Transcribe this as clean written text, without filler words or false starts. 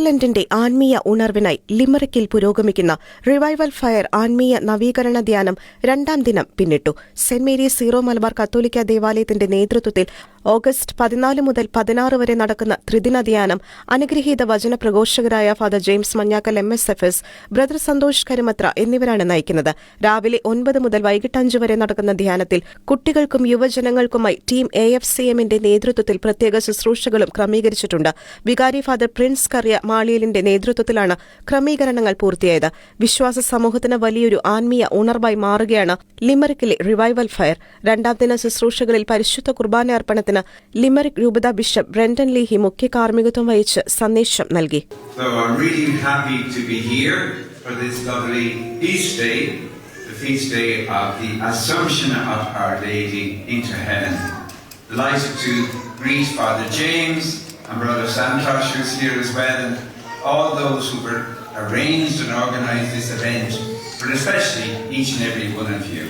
അയർലൻഡിന്റെ ആത്മീയ ഉണർവിനായി ലിമറിക്കിൽ പുരോഗമിക്കുന്ന revival fire ആത്മീയ നവീകരണ ധ്യാനം രണ്ടാം ദിനം പിന്നിട്ടു. സെന്റ് മേരീസ് സീറോ മലബാർ കത്തോലിക്ക ദേവാലയത്തിന്റെ നേതൃത്വത്തിൽ ഓഗസ്റ്റ് 14 മുതൽ 16 വരെ നടക്കുന്ന ത്രിദിന ധ്യാനം അനുഗ്രഹീത വചന പ്രഘോഷകരായ father James Manjakkal MSFS, brother Santhosh Karumathra എന്നിവരാണ് നയിക്കുന്നത്. രാവിലെ 9 മുതൽ വൈകിട്ട് 5 വരെ നടക്കുന്ന ധ്യാനത്തിൽ കുട്ടികൾക്കും യുവജനങ്ങൾക്കുമായി ടീം AFCMന്റെ നേതൃത്വത്തിൽ പ്രത്യേക ശുശ്രൂഷകളും ക്രമീകരിച്ചിട്ടുണ്ട്. വികാരി ഫാദർ പ്രിൻസ് കറിയ മാളിയലിന്റെ നേതൃത്വത്തിലാണ് ക്രമീകരണങ്ങൾ പൂർത്തിയായത്. വിശ്വാസ സമൂഹത്തിന് വലിയൊരു ആത്മീയ ഉണർവായി മാറുകയാണ് ലിമറിക്കിലെ റിവൈവൽ ഫയർ. രണ്ടാം ദിന ശുശ്രൂഷകളിൽ പരിശുദ്ധ കുർബാന അർപ്പണത്തിന് ലിമറിക് രൂപത ബിഷപ്പ് ബ്രെൻഡൻ ലീഹി മുഖ്യ കാർമ്മികത്വം വഹിച്ച് സന്ദേശം നൽകി. Feast day of the Assumption of Our Lady into heaven. Delighted to greet Father James and Brother Santosh, who's here as well, and all those who were arranged and organised this event, but especially each and every one of you.